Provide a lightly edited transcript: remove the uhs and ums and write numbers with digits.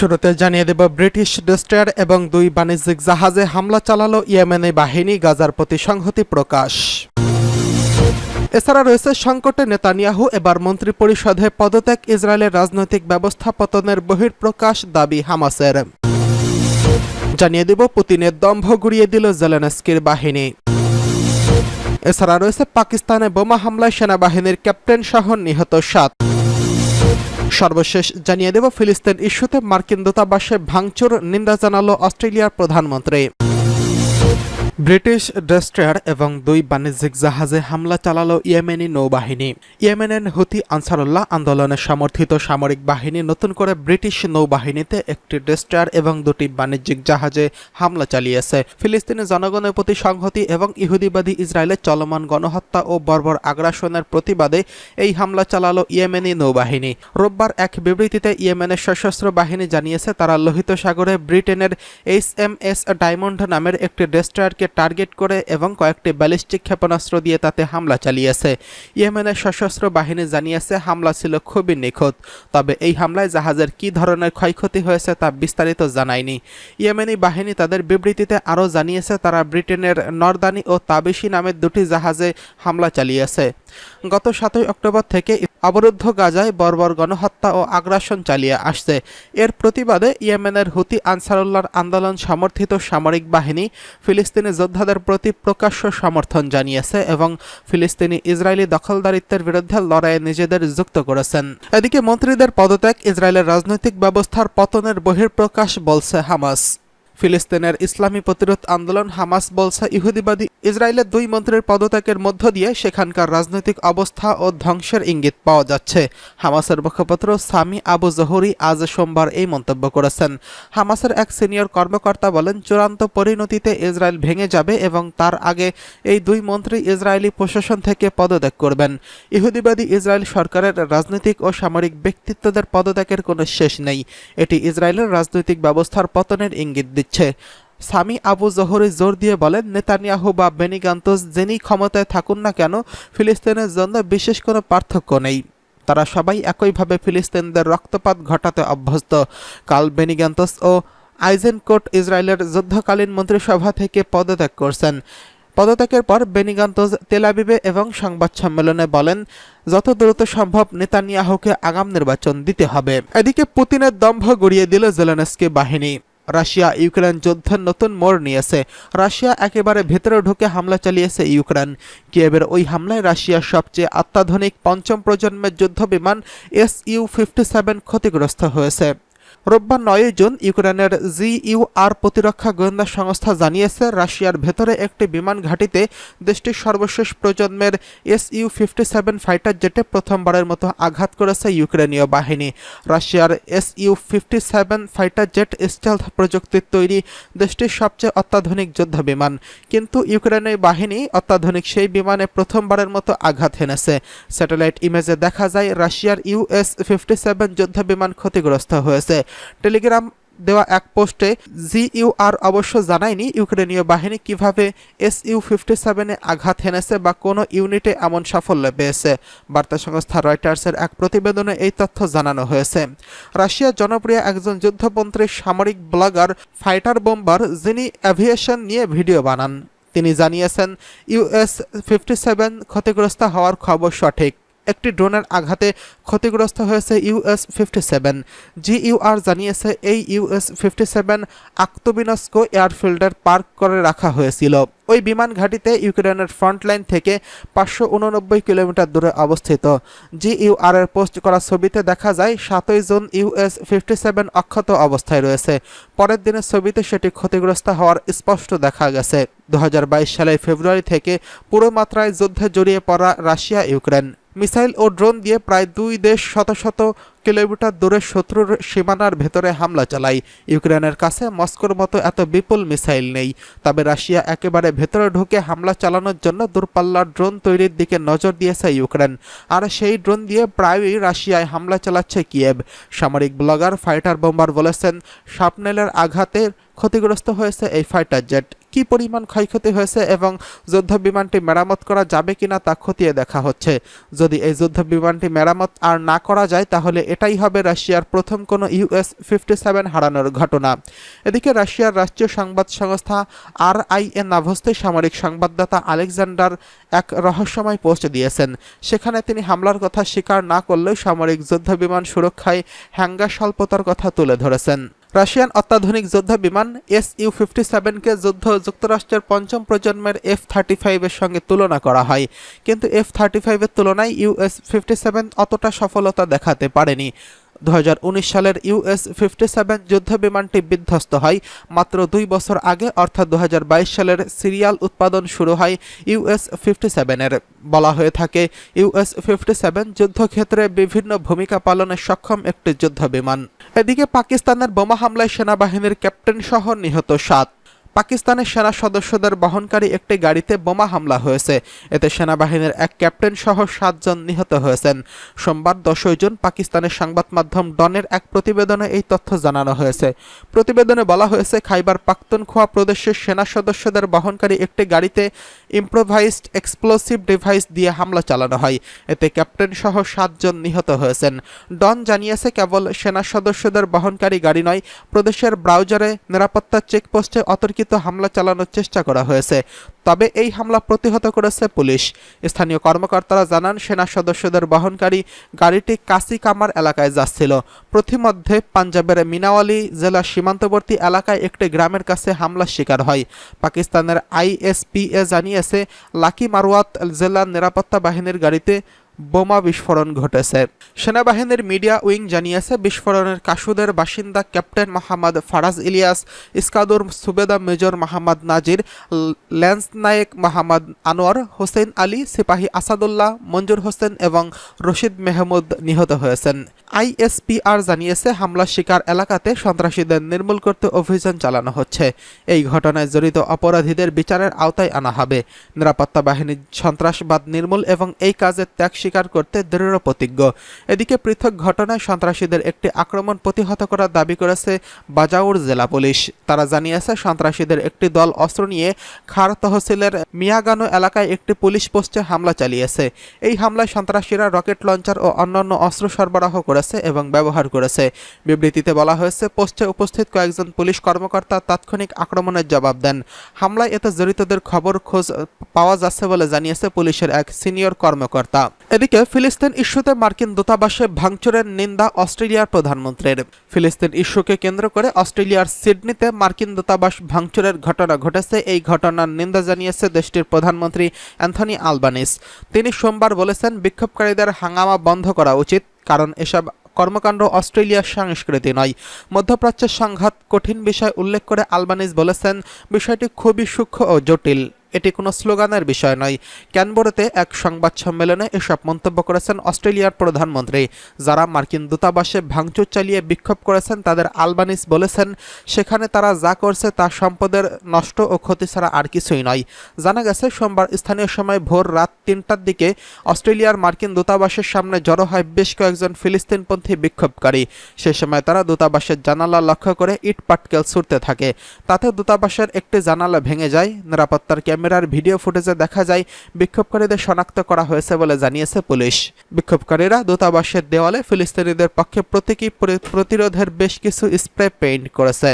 শুরুতে জানিয়ে দেব, British destroyer এবং 2 বাণিজ্যিক জাহাজে হামলা চালালো ইয়েমেনি বাহিনী, গাজার প্রতি সংহতি প্রকাশ। এছাড়া রয়েছে সংকটে নেতানিয়াহু, এবার মন্ত্রিপরিষদে পদত্যাগ, ইসরায়েলের রাজনৈতিক ব্যবস্থা পতনের বহিঃপ্রকাশ দাবি হামাসের। জানিয়ে দেব, পুতিনের দম্ভ গুড়িয়ে দিল জেলেনস্কির বাহিনী। এছাড়া রয়েছে পাকিস্তানে বোমা হামলায় সেনাবাহিনীর ক্যাপ্টেন সহ নিহত 7। সর্বশেষ জানিয়ে দেব, ফিলিস্তিন ইস্যুতে মার্কিন দূতাবাসে ভাঙচুর, নিন্দা জানালো অস্ট্রেলিয়ার প্রধানমন্ত্রী। ব্রিটিশ ডেস্ট্রয়ার এবং 2 বাণিজ্যিক জাহাজে হামলা চালালো ইয়েমেনি নৌবাহিনী। ইয়েমেনের হুতি আনসারুল্লাহ আন্দোলনে সমর্থিত সামরিক বাহিনী নতুন করে ব্রিটিশ নৌবাহিনীতে একটি ডেস্ট্রয়ার এবং 2টি বাণিজ্যিক জাহাজে হামলা চালিয়েছে। ফিলিস্তিনি জনগণের প্রতি সংহতি এবং ইহুদিবাদী ইসরায়েলের চলমান গণহত্যা ও বর্বর আগ্রাসনের প্রতিবাদে এই হামলা চালালো ইয়েমেনি নৌবাহিনী। রোববার এক বিবৃতিতে ইয়েমেনের সশস্ত্র বাহিনী জানিয়েছে, তারা লোহিত সাগরে ব্রিটেনের HMS ডায়মন্ড নামের একটি ডেস্ট্রয়ারকে টার্গেট করে এবং কয়েকটি ব্যালিস্টিক ক্ষেপণাস্ত্র দিয়ে তাতে হামলা চালিয়েছে। ইয়েমেনের সশস্ত্র বাহিনী জানিয়েছে, হামলা ছিল খুবই নিখুঁত, তবে এই হামলায় জাহাজের কী ধরনের ক্ষয়ক্ষতি হয়েছে তা বিস্তারিত জানায়নি। ইয়েমেনি বাহিনী তাদের বিবৃতিতে আরও জানিয়েছে, তারা ব্রিটেনের নরদানি ও তাবিশি নামের 2টি জাহাজে হামলা চালিয়েছে। গত 7 অক্টোবর থেকে অবরুদ্ধ গাজায় বর্বর গণহত্যা ও আগ্রাসন চালিয়ে আসছে। এর প্রতিবাদে ইয়েমেনের হুতি আনসারুল্লাহর আন্দোলন সমর্থিত সামরিক বাহিনী ফিলিস্তিনি যোদ্ধাদের প্রতি প্রকাশ্য সমর্থন জানিয়েছে এবং ফিলিস্তিনি ইসরায়েলি দখলদারিত্বের বিরুদ্ধে লড়াইয়ে নিজেদের যুক্ত করেছেন। এদিকে মন্ত্রীদের পদত্যাগ, ইসরায়েলের রাজনৈতিক ব্যবস্থার পতনের বহিঃপ্রকাশ বলছে হামাস। ফিলিস্তিনের ইসলামী প্রতিরোধ আন্দোলন হামাস বলছে, ইহুদিবাদী ইসরায়েলের 2 মন্ত্রীর পদত্যাগের মধ্য দিয়ে সেখানকার রাজনৈতিক অবস্থা ও ধ্বংসের ইঙ্গিত পাওয়া যাচ্ছে। হামাসের মুখপাত্র সামি আবু জহুরি আজ সোমবার এই মন্তব্য করেছেন। হামাসের এক সিনিয়র কর্মকর্তা বলেন, চূড়ান্ত পরিণতিতে ইসরায়েল ভেঙে যাবে এবং তার আগে এই 2 মন্ত্রী ইসরায়েলি প্রশাসন থেকে পদত্যাগ করবেন। ইহুদিবাদী ইসরায়েল সরকারের রাজনৈতিক ও সামরিক ব্যক্তিত্বদের পদত্যাগের কোনো শেষ নেই। এটি ইসরায়েলের রাজনৈতিক ব্যবস্থার পতনের ইঙ্গিত দিচ্ছে। সামি আবু জহুরি জোর দিয়ে বলেন, নেতানিয়াহু বা বেনি গান্তজ যিনি ক্ষমতায় থাকুন না কেন, ফিলিস্তিনের জন্য বিশেষ কোনো পার্থক্য নেই। তারা সবাই একইভাবে ফিলিস্তিনদের রক্তপাত ঘটাতে অভ্যস্ত। কাল বেনি গান্তজ ও আইজেনকোট ইসরায়েলের যুদ্ধকালীন মন্ত্রিসভা থেকে পদত্যাগ করছেন। পদত্যাগের পর বেনি গান্তজ তেল আবিবে এবং সংবাদ সম্মেলনে বলেন, যত দ্রুত সম্ভব নেতানিয়াহুকে আগাম নির্বাচন দিতে হবে। এদিকে পুতিনের দম্ভ গড়িয়ে দিল জেলেনস্কি বাহিনী। রাশিয়া ইউক্রেন যুদ্ধের নতুন মোড় নিয়েছে। রাশিয়া একেবারে ভেতরে ঢুকে হামলা চালিয়েছে ইউক্রেন। কিয়েভের ওই হামলায় রাশিয়ার সবচেয়ে অত্যাধুনিক 5ম প্রজন্মের যুদ্ধবিমান Su-57 ক্ষতিগ্রস্ত হয়েছে। রোববার 9 জুন ইউক্রেনের GUR প্রতিরক্ষা গোয়েন্দা সংস্থা জানিয়েছে, রাশিয়ার ভেতরে একটি বিমান ঘাঁটিতে দেশটির সর্বশেষ প্রজন্মের Su-57 ফাইটার জেটে প্রথমবারের মতো আঘাত করেছে ইউক্রেনীয় বাহিনী। রাশিয়ার Su-57 ফাইটার জেট স্টেলথ প্রযুক্তির তৈরি দেশটির সবচেয়ে অত্যাধুনিক যুদ্ধবিমান, কিন্তু ইউক্রেনের বাহিনী অত্যাধুনিক সেই বিমানে প্রথমবারের মতো আঘাত হেনেছে। স্যাটেলাইট ইমেজে দেখা যায়, রাশিয়ার US-57 যুদ্ধবিমান ক্ষতিগ্রস্ত হয়েছে। টেলিগ্রাম দেওয়া এক পোস্টে GUR অবশ্য জানায়নি ইউক্রেনীয় বাহিনী কিভাবে Su-57-এ আঘাত হেনেছে বা কোনো ইউনিটে এমন সাফল্য পেয়েছে। বার্তা সংস্থা রয়টার্সের এক প্রতিবেদনে এই তথ্য জানানো হয়েছে। রাশিয়ার জনপ্রিয় একজন যুদ্ধপন্থী সামরিক ব্লগার ফাইটার বোম্বার, যিনি অ্যাভিয়েশন নিয়ে ভিডিও বানান, তিনি জানিয়েছেন, US-57 ক্ষতিগ্রস্ত হওয়ার খবর সঠিক। একটি ড্রোনের আঘাতে ক্ষতিগ্রস্ত হয়েছে US-57। GUR জানিয়েছে, এই US-57 আক্তবিনস্ক এয়ারফিল্ডের পার্ক করে রাখা হয়েছিল। ওই বিমান ঘাঁটিতে ইউক্রেনের ফ্রন্টলাইন থেকে 589 কিলোমিটার দূরে অবস্থিত। GUR এর পোস্ট করা ছবিতে দেখা যায়, 7 জুন US-57 অক্ষত অবস্থায় রয়েছে। পরের দিনের ছবিতে সেটি ক্ষতিগ্রস্ত হওয়ার স্পষ্ট দেখা গেছে। 2022 সালের ফেব্রুয়ারি থেকে পুরো মাত্রায় যুদ্ধে জড়িয়ে পড়া রাশিয়া ইউক্রেন মিসাইল ও ড্রোন দিয়ে প্রায় 2 দেশ শত শত কিলোমিটার দূরে শত্রুর সীমানার ভেতরে হামলা চালায়। ইউক্রেনের কাছে মস্কোর মতো এত বিপুল মিসাইল নেই, তবে রাশিয়া একেবারে ভেতরে ঢুকে হামলা চালানোর জন্য দূরপাল্লার ড্রোন তৈরির দিকে নজর দিয়েছে ইউক্রেন, আর সেই ড্রোন দিয়ে প্রায়ই রাশিয়ায় হামলা চালাচ্ছে কিয়েভ। সামরিক ব্লগার ফাইটার বোম্বার বলেছেন, শার্পনেলের আঘাতের ক্ষতিগ্রস্ত হয়েছে এই ফাইটার জেট, কি পরিমাণ ক্ষয়ক্ষতি হয়েছে এবং যুদ্ধ বিমানটি মেরামত করা যাবে কিনা তা খতিয়ে দেখা হচ্ছে। যদি এই যুদ্ধ বিমানটি মেরামত আর না করা যায় তাহলে এটাই হবে রাশিয়ার প্রথম কোনো US-57 হারানোর ঘটনা। এদিকে রাশিয়ার রাষ্ট্রীয় সংবাদ সংস্থা RIA নাভোস্তে সামরিক সংবাদদাতা আলেকজান্ডার এক রহস্যময় পোস্ট দিয়েছেন। সেখানে তিনি হামলার কথা স্বীকার না করলেও সামরিক যুদ্ধ বিমান সুরক্ষায় হ্যাঙ্গা স্বল্পতার কথা তুলে ধরেছেন। রাশিয়ান অত্যাধুনিক যুদ্ধ বিমান Su-57কে যুক্তরাষ্ট্রের পঞ্চম প্রজন্মের F-35 এর সঙ্গে তুলনা করা হয়, কিন্তু F-35 এর তুলনায় US-57 অতটা সফলতা দেখাতে পারেনি। 2019 সালের US-57 যুদ্ধ বিমানটি বিধ্বস্ত হয় মাত্র 2 বছর আগে, অর্থাৎ 2022 সালের সিরিয়াল উৎপাদন শুরু হয় US-57-এর। বলা হয়ে থাকে US-57 যুদ্ধক্ষেত্রে বিভিন্ন ভূমিকা পালনে সক্ষম একটি যুদ্ধ বিমান। এদিকে পাকিস্তানের বোমা হামলায় সেনাবাহিনীর ক্যাপ্টেন সহ নিহত 7। পাকিস্তানের সেনা সদস্যদের বহনকারী একটি গাড়িতে বোমা হামলা হয়েছে। এতে সেনাবাহিনীর এক ক্যাপ্টেন সহ 7 জন নিহত হয়েছেন। সোমবার 10 জুন পাকিস্তানের সংবাদ মাধ্যম ডনের এক প্রতিবেদনে এই তথ্য জানানো হয়েছে। প্রতিবেদনে বলা হয়েছে, খাইবার পাখতুনখোয়া প্রদেশের সেনা সদস্যদের বহনকারী একটি গাড়িতে ইম্প্রোভাইজড এক্সপ্লোসিভ ডিভাইস দিয়ে হামলা চালানো হয়। এতে ক্যাপ্টেন সহ 7 জন নিহত হয়েছেন। ডন জানিয়েছে, কেবল সেনা সদস্যদের বহনকারী গাড়ি নয়, প্রদেশের ব্রাউজারে নিরাপত্তা চেকপোস্টে অতর্কিত হামলা চালানোর চেষ্টা করা হয়েছে। তবে এই হামলা প্রতিহত করেছে পুলিশ। স্থানীয় কর্মকর্তারা জানান, সেনা সদস্যদের বহনকারী গাড়িটি কাসি কামার এলাকায় যাচ্ছিল। প্রতিমধ্যে পাঞ্জাবের মিনাওয়ালি জেলার সীমান্তবর্তী এলাকায় একটি গ্রামের কাছে হামলার শিকার হয়। পাকিস্তানের ISPA জানিয়েছে, লাকি মারওয়াত জেলার নিরাপত্তা বাহিনীর গাড়িতে বোমা বিস্ফোরণ ঘটেছে। সেনাবাহিনীর মিডিয়া উইং জানিয়েছে, বিস্ফোরণের কাসুদের বাসিন্দা ক্যাপ্টেন মোহাম্মদ ফারাজ ইলিয়াস, ইস্কাদুর সুবেদা মেজর মোহাম্মদ নাজির, ল্যান্স নায়েক মোহাম্মদ আনোয়ার, হোসেন আলী, সিপাহী আসাদুল্লাহ, মঞ্জুর হোসেন এবং রশিদ মেহমুদ নিহত হয়েছেন। ISPR জানিয়েছে, হামলার শিকার এলাকাতে সন্ত্রাসীদের নির্মূল করতে অভিযান চালানো হচ্ছে। এই ঘটনায় জড়িত অপরাধীদের বিচারের আওতায় আনা হবে। নিরাপত্তা বাহিনী সন্ত্রাসবাদ নির্মূল এবং এই কাজে ত্যাগ স্বীকার করতে দৃঢ় প্রতিজ্ঞ। এদিকে পৃথক ঘটনায় সন্ত্রাসীদের একটি আক্রমণ প্রতিহত করার দাবি করেছে বাজাউর জেলা পুলিশ। তারা জানিয়েছে, সন্ত্রাসীদের একটি দল অস্ত্র নিয়ে খার তহসিলের মিয়াগানো এলাকায় একটি পুলিশ পোস্টে হামলা চালিয়েছে। এই হামলায় সন্ত্রাসীরা রকেট লঞ্চার ও অন্যান্য অস্ত্র সরবরাহ করেছে এবং ব্যবহার করেছে। বিবৃতিতে বলা হয়েছে, পোস্টে উপস্থিত কয়েকজন পুলিশ কর্মকর্তা তাৎক্ষণিক আক্রমণের জবাব দেন। হামলায় এতে জড়িতদের খোঁজ পাওয়া যাচ্ছে বলে জানিয়েছে পুলিশের এক সিনিয়র কর্মকর্তা। এদিকে ফিলিস্তিন ইস্যুতে মার্কিন দূতাবাসে ভাঙচুরের নিন্দা অস্ট্রেলিয়ার প্রধানমন্ত্রীর। ফিলিস্তিন ইস্যুকে কেন্দ্র করে অস্ট্রেলিয়ার সিডনিতে মার্কিন দূতাবাস ভাঙচুরের ঘটনা ঘটেছে। এই ঘটনার নিন্দা জানিয়েছে দেশটির প্রধানমন্ত্রী অ্যান্থনি আলবানিস। তিনি সোমবার বলেছেন, বিক্ষোভকারীদের হাঙ্গামা বন্ধ করা উচিত, কারণ এসব কর্মকাণ্ড অস্ট্রেলিয়ার সংস্কৃতি নয়। মধ্যপ্রাচ্যের সংঘাত কঠিন বিষয় উল্লেখ করে আলবানিস বলেছেন, বিষয়টি খুবই সূক্ষ্ম ও জটিল। এটি কোনো স্লোগানের বিষয় নয়। ক্যানবেরাতে এক সংবাদ সম্মেলনে এসব মন্তব্য করেছেন অস্ট্রেলিয়ার প্রধানমন্ত্রী। যারা মার্কিন দূতাবাসে ভাঙচুর চালিয়ে বিক্ষোভ করেছেন তাদের আলবানিস বলেছেন, সেখানে তারা যা করছে তা সম্পদের নষ্ট ও ক্ষতি ছাড়া আর কিছুই নয়। জানা গেছে, সোমবার স্থানীয় সময় ভোর রাত 3টার দিকে অস্ট্রেলিয়ার মার্কিন দূতাবাসের সামনে জড়ো হয় বেশ কয়েকজন ফিলিস্তিনপন্থী বিক্ষোভকারী। সে সময় তারা দূতাবাসের জানালা লক্ষ্য করে ইট পাটকেল ছুড়তে থাকে। তাতে দূতাবাসের একটি জানালা ভেঙে যায়। নিরাপত্তার ক্যামেরার ভিডিও ফুটেজে দেখা যায় বিক্ষোভকারীদের শনাক্ত করা হয়েছে বলে জানিয়েছে পুলিশ। বিক্ষোভকারীরা দূতাবাসের দেওয়ালে ফিলিস্তিনিদের পক্ষে প্রতীকী প্রতিরোধের বেশ কিছু স্প্রে পেইন্ট করেছে।